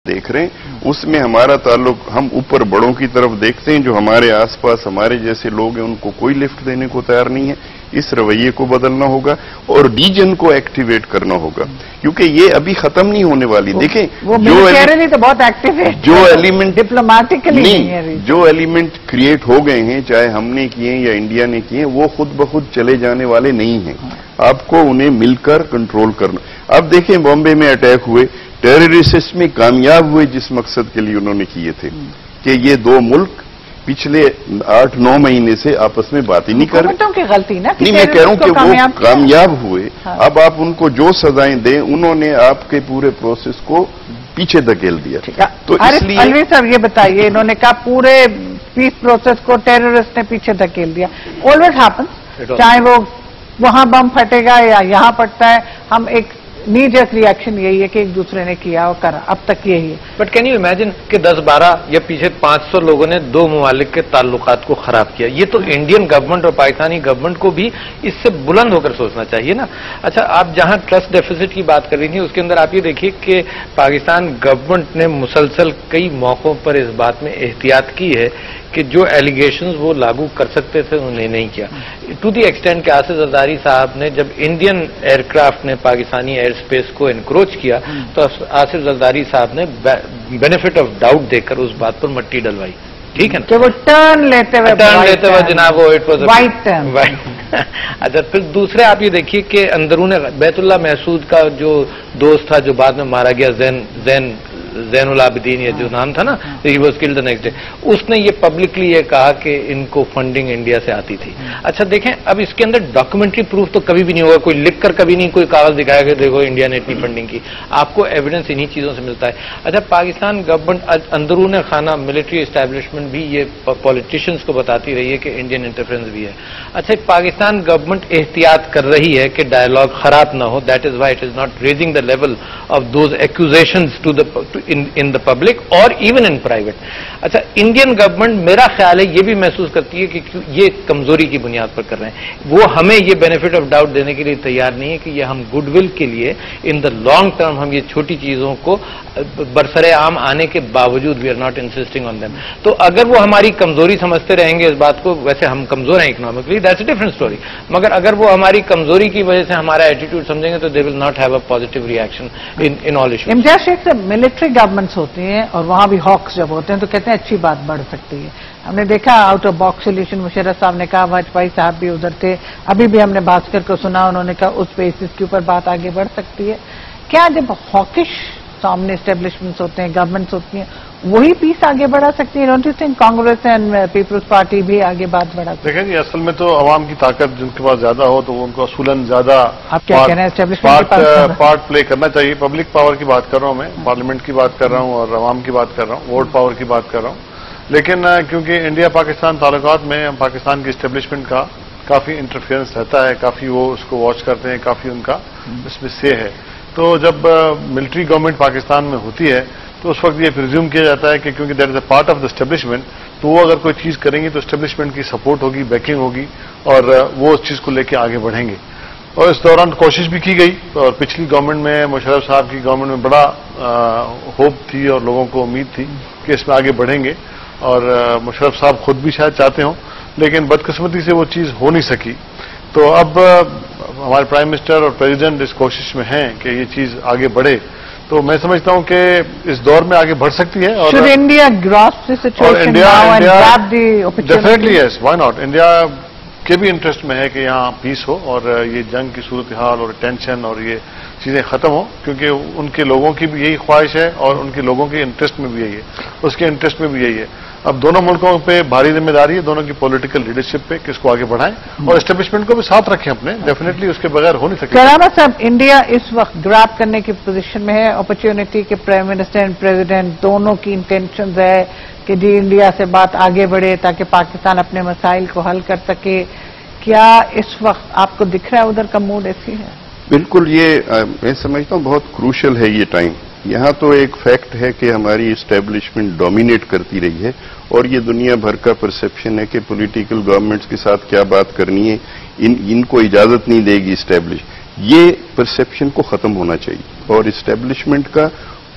دیکھ رہے ہیں اس میں ہمارا تعلق ہم اوپر بڑوں کی طرف دیکھتے ہیں جو ہمارے آس پاس ہمارے جیسے لوگ ہیں ان کو کوئی لفٹ دینے کو تیار نہیں ہے. اس رویے کو بدلنا ہوگا اور ریجن کو ایکٹیویٹ کرنا ہوگا کیونکہ یہ ابھی ختم نہیں ہونے والی. دیکھیں تو بہت ایکٹیویٹ جو ایلیمنٹ ڈپلومیٹکلی جو ایلیمنٹ کریٹ ہو گئے ہیں چاہے ہم نے کیے ہیں یا انڈیا نے کیے ہیں وہ خود بخود چلے جانے والے نہیں ہیں. آپ کو انہیں مل کر کنٹرول کرنا. اب دیکھیں بامبے میں اٹیک ہوئے ٹیررسٹ میں کامیاب ہوئے جس مقصد کے لیے انہوں نے کیے تھے کہ یہ دو ملک پچھلے 8-9 مہینے سے آپس میں بات ہی نہیں کر رہے. کی غلطی نا نہیں میں کہہ رہا ہوں کہ وہ کامیاب ہوئے. اب آپ ان کو جو سزائیں دیں انہوں نے آپ کے پورے پروسیس کو پیچھے دھکیل دیا. تو اس لیے الوی صاحب یہ بتائیے انہوں نے کہا پورے پیس پروسیس کو ٹیررسٹ نے پیچھے دھکیل دیا. آلویز ہیپنس چاہے وہ وہاں بم پھٹے گا یا یہاں پھٹتا ہے. ہم ایک نیجرک ریئیکشن یہی ہے کہ ایک دوسرے نے کیا اور کرا اب تک یہی ہے. بٹ کین یو امیجن کہ 10-12 یا پیچھے 500 لوگوں نے دو ممالک کے تعلقات کو خراب کیا. یہ تو انڈین گورنمنٹ اور پاکستانی گورنمنٹ کو بھی اس سے بلند ہو کر سوچنا چاہیے نا. اچھا آپ جہاں ٹرسٹ ڈیفیسٹ کی بات کر رہی تھیں اس کے اندر آپ یہ دیکھیے کہ پاکستان گورنمنٹ نے مسلسل کئی موقعوں پر اس بات میں احتیاط کی ہے کہ جو ایلیگیشنز وہ لاگو کر سکتے تھے انہیں نہیں کیا. ٹو دی ایکسٹینٹ کہ آصف زرداری صاحب نے جب انڈین ایئر کرافٹ نے پاکستانی ایئر اسپیس کو انکروچ کیا تو آصف زرداری صاحب نے بینیفٹ آف ڈاؤٹ دے کر اس بات پر مٹی ڈلوائی. ٹھیک ہے نا کہ وہ ٹرن لیتے ہوئے جناب وہ اٹ واز وائٹ ٹرن. اچھا پھر دوسرے آپ یہ دیکھیے کہ اندرون بیت اللہ محسود کا جو دوست تھا جو بعد میں مارا گیا زین العابدین یا جو نام تھا نا ہی was called the next day اس نے یہ پبلکلی یہ کہا کہ ان کو فنڈنگ انڈیا سے آتی تھی. اچھا دیکھیں اب اس کے اندر ڈاکومنٹری پروف تو کبھی بھی نہیں ہوگا. کوئی لکھ کر کبھی نہیں کوئی کاغذ دکھایا کہ دیکھو انڈیا نے اتنی فنڈنگ کی. آپ کو ایویڈنس انہی چیزوں سے ملتا ہے. اچھا پاکستان گورنمنٹ اندرون خانہ ملٹری اسٹیبلشمنٹ بھی یہ پولیٹیشینز کو بتاتی رہی ہے کہ انڈین انٹرفیرنس بھی ہے. اچھا پاکستان گورنمنٹ احتیاط کر رہی ہے کہ ڈائلاگ خراب نہ ہو. That is why it is not raising the level of those accusations to in the public or even in private. اچھا انڈین گورنمنٹ میرا خیال ہے یہ بھی محسوس کرتی ہے کہ یہ کمزوری کی بنیاد پر کر رہے ہیں. وہ ہمیں یہ بینیفٹ آف ڈاؤٹ دینے کے لیے تیار نہیں ہے کہ یہ ہم گڈ ول کے لیے ان دا لانگ ٹرم ہم یہ چھوٹی چیزوں کو برسر عام آنے کے باوجود we are not insisting on them. تو اگر وہ ہماری کمزوری سمجھتے رہیں گے اس بات کو, ویسے ہم کمزور ہیں economically that's a different story, مگر اگر وہ ہماری کمزوری کی وجہ سے ہمارا ایٹیٹیوڈ سمجھیں گے تو they will not have a positive reaction in all issues. Imtiaz Shaikh صاحب ملٹری گورنمنٹس ہوتی ہیں اور وہاں بھی ہاکس جب ہوتے ہیں تو کہتے ہیں اچھی بات بڑھ سکتی ہے. ہم نے دیکھا out of box solution Musharraf صاحب نے کہا, واجپئی صاحب بھی ادھر تھے, ابھی بھی ہم نے بھاسکر کو سنا انہوں نے کہا اس بیسس کے اوپر بات آگے بڑھ سکتی ہے. کیا جب ہاکش سامنے اسٹیبلشمنٹس ہوتے ہیں گورنمنٹس ہوتی ہیں وہی پیس آگے بڑھا سکتی ہے؟ Don't you think Congress and Peoples Party بھی آگے بات بڑھا سکتی ہے؟ دیکھیں جی اصل میں تو عوام کی طاقت جن کے پاس زیادہ ہو تو ان کو اصولاً زیادہ پارٹ پلے کرنا چاہیے. پبلک پاور کی بات کر رہا ہوں میں, پارلیمنٹ کی بات کر رہا ہوں اور عوام کی بات کر رہا ہوں, ووٹ پاور کی بات کر رہا ہوں. لیکن کیونکہ انڈیا پاکستان تعلقات میں پاکستان کی اسٹیبلشمنٹ کا کافی انٹرفیئرنس رہتا ہے, کافی وہ اس کو واچ کرتے ہیں, کافی ان کا اس میں سے ہے. تو جب ملٹری گورنمنٹ پاکستان میں ہوتی ہے تو اس وقت یہ پرزیوم کیا جاتا ہے کہ کیونکہ that is a part of the establishment تو وہ اگر کوئی چیز کریں گی تو اسٹیبلشمنٹ کی سپورٹ ہوگی, بیکنگ ہوگی اور وہ اس چیز کو لے کے آگے بڑھیں گے. اور اس دوران کوشش بھی کی گئی اور پچھلی گورنمنٹ میں مشرف صاحب کی گورنمنٹ میں بڑا ہوپ تھی اور لوگوں کو امید تھی کہ اس میں آگے بڑھیں گے اور مشرف صاحب خود بھی شاید چاہتے ہوں, لیکن بدقسمتی سے وہ چیز ہو نہیں سکی. تو اب ہمارے پرائم منسٹر اور پریزیڈنٹ اس کوشش میں ہیں کہ یہ چیز آگے بڑھے. تو میں سمجھتا ہوں کہ اس دور میں آگے بڑھ سکتی ہے. اور definitely yes, why not. India کے بھی انٹرسٹ میں ہے کہ یہاں پیس ہو اور یہ جنگ کی صورتحال اور ٹینشن اور یہ چیزیں ختم ہوں, کیونکہ ان کے لوگوں کی بھی یہی خواہش ہے اور ان کے لوگوں کے انٹرسٹ میں بھی یہی ہے, اس کے انٹرسٹ میں بھی یہی ہے. اب دونوں ملکوں پہ بھاری ذمہ داری ہے, دونوں کی پولیٹیکل لیڈرشپ پہ, کس کو آگے بڑھائیں اور اسٹیبلشمنٹ کو بھی ساتھ رکھیں اپنے. ڈیفینیٹلی اس کے بغیر ہو نہیں سکے. کراما صاحب انڈیا اس وقت گراب کرنے کی پوزیشن میں ہے اپرچونٹی کہ پرائم منسٹر اینڈ پریزیڈنٹ دونوں کی انٹینشنز ہے کہ جی انڈیا سے بات آگے بڑھے تاکہ پاکستان اپنے مسائل کو حل کر سکے. کیا اس وقت آپ کو دکھ رہا ہے ادھر کا موڈ ایسی ہے؟ بالکل, یہ میں سمجھتا ہوں بہت کروشل ہے یہ ٹائم. یہاں تو ایک فیکٹ ہے کہ ہماری اسٹیبلشمنٹ ڈومینیٹ کرتی رہی ہے اور یہ دنیا بھر کا پرسیپشن ہے کہ پولیٹیکل گورنمنٹس کے ساتھ کیا بات کرنی ہے, ان کو اجازت نہیں دے گی اسٹیبلش. یہ پرسیپشن کو ختم ہونا چاہیے اور اسٹیبلشمنٹ کا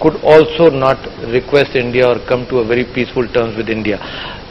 could also not request India or come to a very peaceful terms with India.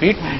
feet,